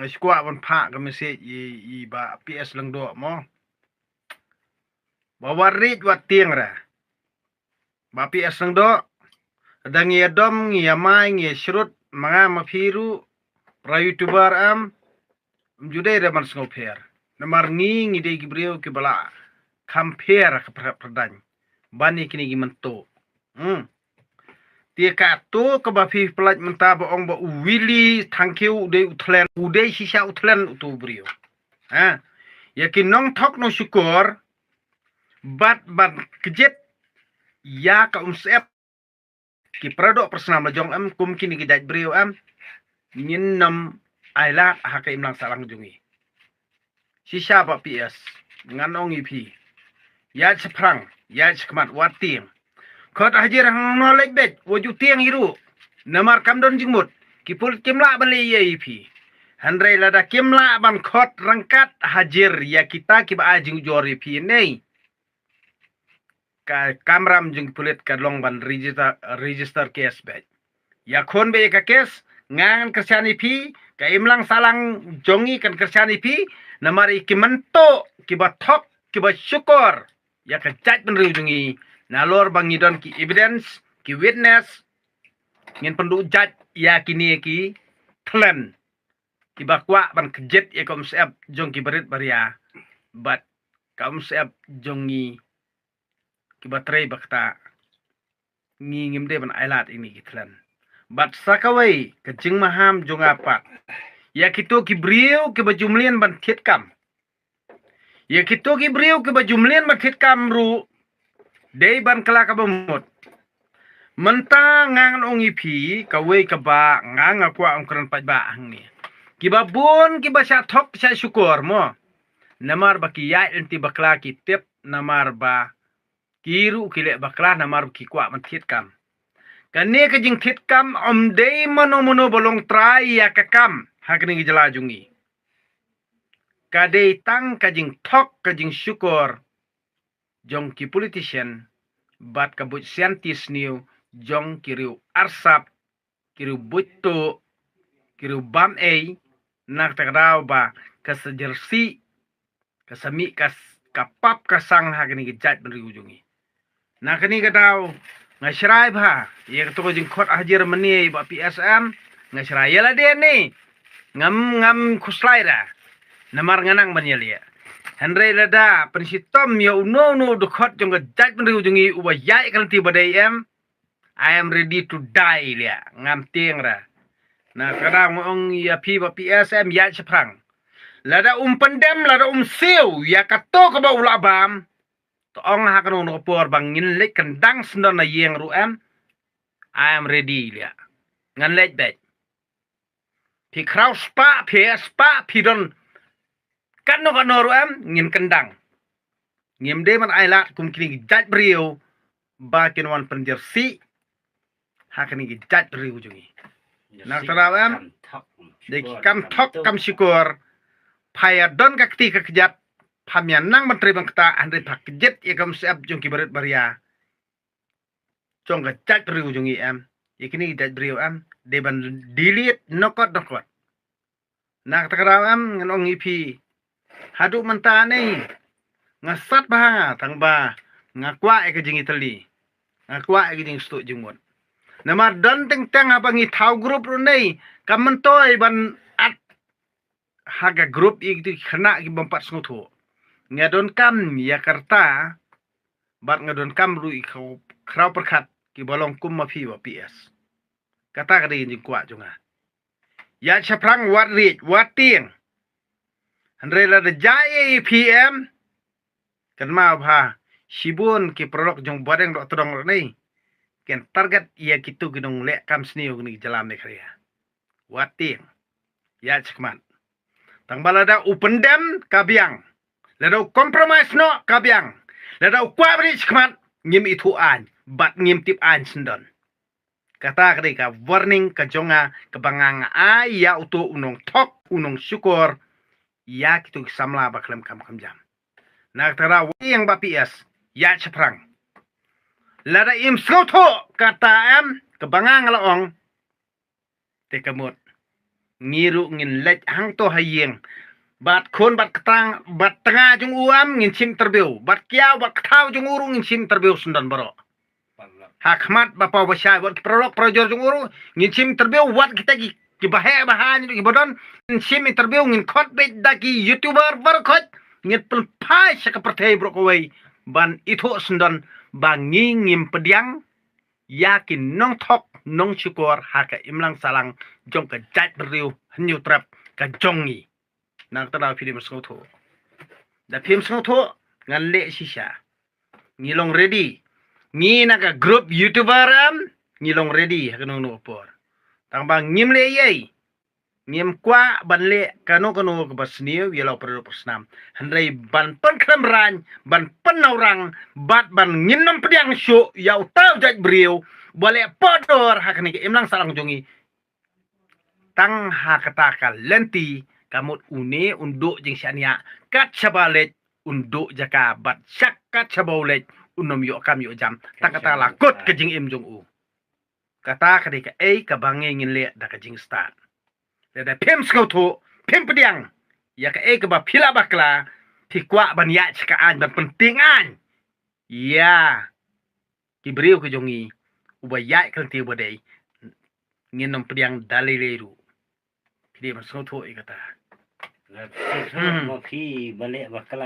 squat ban pha ka message i ba PS lang do mo ba warit wat tiang ra ba PS lang do ada ngi dom ngi amai ngi shrut manga mafiru pra youtuber jude da man sngoper namar ngi de gibreo ke bala compare ka pradany bani kini gi mento tia ka to ka ba fi plat menta ba ong ba wili thankiu de utlen ude sisa utlen utu brio yakin nong thok no syukur bat kejet ya ka umsep ki produk personal majong kum kini ki daj brio nyin nam ailat ha ka imlang salang jungi sisa ba PS nganong ipi ya seprang ya sekmat watim khot hajir hang no lek bet woju tiang hiru namar kamdon jingmut kipul kimla ban le ipi handre lada kimla ban khot rangkat hajir ya kita ki ba ajing jori pi nei ka kamram jing pulit ka long ban register case bet ya khon be ka case ngang kerjani pi ka imlang salang jongi kan kerjani pi namari ki mento ki bathok ki ba syukur ya ka jaj ben riujungi nalor bangidon ki evidence ki witness ngin pendu jaj ya kini ki klan ki bakwa ban kejet ya kom sep jong ki berit baria bat kom sep jongi ki batrai bakta ngi ngimde ban ailat ini ki klan bat sakawai ke jing maham jong apat ya kito ki brio ki bajumlian ban thiet kam ya kito ki brio ki bajumlian ban thiet kam ru dei ban kala ka bamut menta ngang ong ipi ka we ka ba ngang akwa ang kran pa ba hang ni ki babun ki ba sa thok sa syukur mo namar ba ki ya enti bakla ki tip namar ba kiru ki le bakla namar ki kwa man thiet kam kane ka jing thiet kam om dei mano bolong trai ya ka kam hakni gi jala jungi ka dei tang ka jing thok ka jing syukur jong ki politician bat ka but scientist new jong kiriu arsap kiriu buto kiriu bam nak takraw ba ka sejersi ka sami ka kapap ka sang hakni gi jat ben riujungi nak ni ka daw ngasray ba ye to ko jing khot hajir meni ba PSM ngasray la de ni ngam kuslai da namar nganang banyelia Henry lada pensitom ya uno dokot jong jaj ben riujungi uba yai kan ti badai I am ready to die lia ngam tiang ra na kadang ong ya pi ba PSM ya seprang lada pendem lada siu ya kato ka ba ulabam to ong ha kan no por bangin lek kendang sendon na yeng ru I am ready lia ngan lek bet pi kraus pa pi don kan no ru ngin kendang ngim de man ailat kum kini jaj brio ba kin wan penjersi hakni gi jaj brio jungi nak tarawam de kam thok kam syukur phaya don ka kti ka kejat phamyan nang menteri bangkta andre phak kejet ya kam sep jong ki baret baria chong ka jaj brio jungi ikini jaj brio de ban delete nokot nak tarawam ngon ipi hadu mentane ngasat bah tang ba ngakwa ke jing itali ngakwa ke jing stu jingmut namar dan teng apa ngi thau group ru nei kamantoi ban at haga group iki khana ki bompat sngutu ngadon kam Yakarta bat ngadon kam ru i kraw perkhat ki bolong kum mafi wa PS kata ka jing kwa junga ya chaprang wat ri wat tiang Andre la de jai PM kan ma bha sibun ki produk jong bodeng dok todong ni ken target ya kitu ginong le kam sniu ni jalam ne khria wating ya chakman tang balada upendem kabyang lada compromise no kabyang lada kwabri chakman ngim itu an bat ngim tip an sendon kata ka warning ka jonga kebangang ya utu unong tok unong syukur ya kitu samla baklam kam jam nak tara yang ba PS ya ceprang lada im skoto kata kebangang laong te kemut ngiru ngin lech hang to hayeng bat khon bat ketang bat tengah jung uam ngin sim terbiu bat kiau bat ketau jung uru ngin sim terbiu sundan baro hakmat bapa basya bat prolog projor jung uru ngin sim terbiu wat kita ki bahe bahan ki bodon ngin sim terbiu ngin khot bet daki youtuber bar khot ngin pelpai sak pertai bro koi ban itu sundan bangi ngim pediang yakin nong thok nong syukur haka imlang salang jong ka jat beriu hanyu trap ka jongi nang tara film sengau tho da film sengau tho ngan le sisa ngilong ready ngi naga group youtuber ngilong ready kanong no por tang bang ngim le yei ngim kwa ban le kano ke basniu yelo perlu persnam handai ban pen kram ran ban pen orang bat ban nginom pediang syu yau tau jat beriu boleh podor hakni ke imlang salang jongi tang hakata lenti kamut une unduk jing syania kat sabalet unduk jaka bat syakat sabalet unom yo kam yo jam tang kata lakut ke jing im jong u kata kadi ke ka bange ngin le da ke jing start da pem skau tho pem pediang ya ke ke ba phila bakla tikwa ban ya chakaan ban pentingan ya kibriu ke jongi ubaya kelti bodai nginom pediang dalileru dia masuk tu kata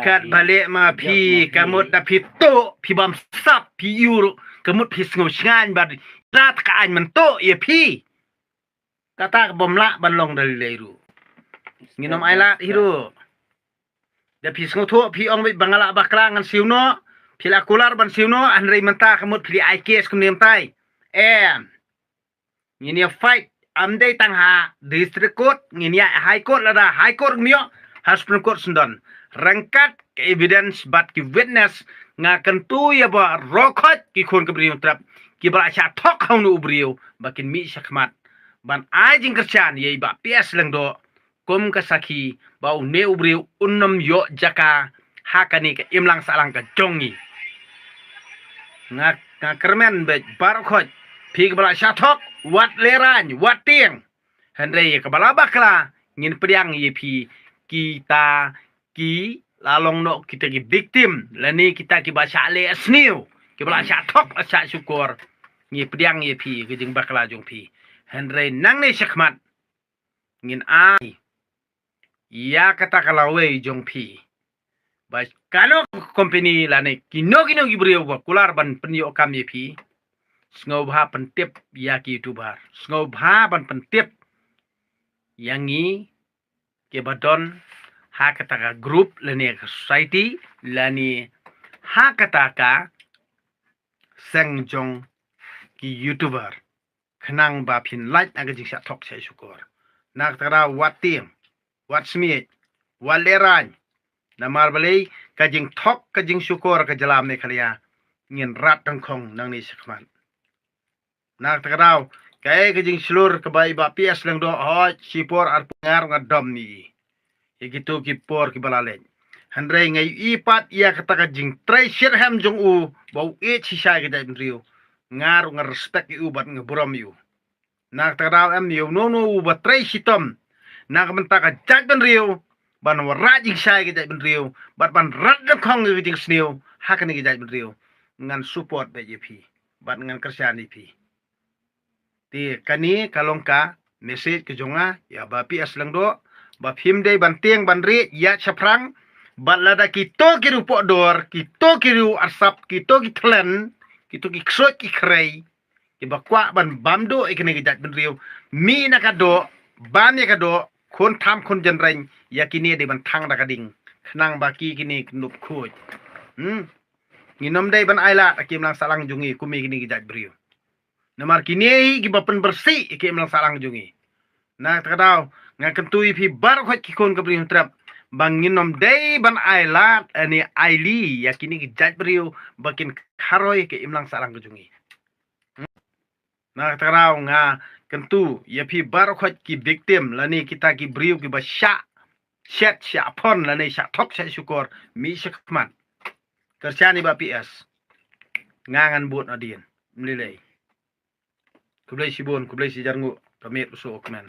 kat balik ma pi kamut da pi to pi bam sap pi euro kamut pi sngo sngan bad rat ka an man to ye pi kata bomla banlong dalileru nginom aila hiru da pi sngo tu pi ong bangala bakla ngan siuno pi la kular ban siuno anrei menta kamut pi IKS kumnem tai ngini fight amdei tangha district court ngini high court lada high court mio Supreme Court sundan rangkat ke evidence bat ki witness nga kentu ya ba rokot ki khon ke brio trap ki ba cha thok haunu brio bakin mi sakmat ban ajing kerchan ye ba ps lengdo kom ka sakhi ba ne brio unnam yo jaka hakani ke imlang salang ka jongi nga kermen be barokot pi ke ba cha thok wat leran wat tiang handai ke bala bakla ngin pediang ye pi kita ki lalong no kita ki victim lani kita ki baca le asniu ki baca thok asa syukur ngi pediang ye pi ke jing bakla jong pi handai nang ne syakmat ngin ai ya kata kalawe jong pi bas kano company lani kino gibrio kular ban penyo kam ye pi sngob ha pentip ya ki youtuber sngob ha ban pentip yangi ke badon ha kataka group lani society lani ha kataka sengjong ki youtuber khnang ba phin like aga jing sa thok sai syukur nak tara watim wat smit waleran namar balai ka jing thok ka jing syukur ka jalam ne khalia ngin rat tang khong nang ni sakman nak takraw kay kajing slur kabay ba pias lang do ho sipor ar pengar ngadom ni ikitu kipor kibalalen handre ngai ipat ia kata kajing treasure ham jong u bau e sisa kita brio ngar respect u bat ngebrom yu nak takraw am yu no u bat treasitom nak mentaka jak ben rio ban warajing sai kita ben rio bat ban rat khong ngi sniu hakani kita ben rio ngan support BJP bat ngan kerjaan pi ti kani kalongka message ke jonga ya bapi aslang do bap himdei bantiang banri ya chaprang balada kito kiru podor kito kiru arsap kito kitlen kito ki ksot ki krei ki bakwa ban bamdo ikene gijat benriu mi nakado bam yakado kon tham kon jenreng yakini de ban thang dakading khnang baki kini knup khoj nginom dei ban aila akim lang salang jungi kumi kini gijat beriu namar kini ki bapen bersih ki melang salang jungi na takadaw nga kentui pi bar khot ki kon kabri trap bangin nom dei ban ailat ani aili yakini ki jaj beriu bakin kharoi ki imlang salang jungi na takadaw nga kentu ya pi bar khot ki victim lani kita ki beriu ki basya set sya pon lani sya thok sya syukur mi syakman kerjani ba PS ngangan buat adien mlilei kublai sibon kublai sijarngu pamit usuk men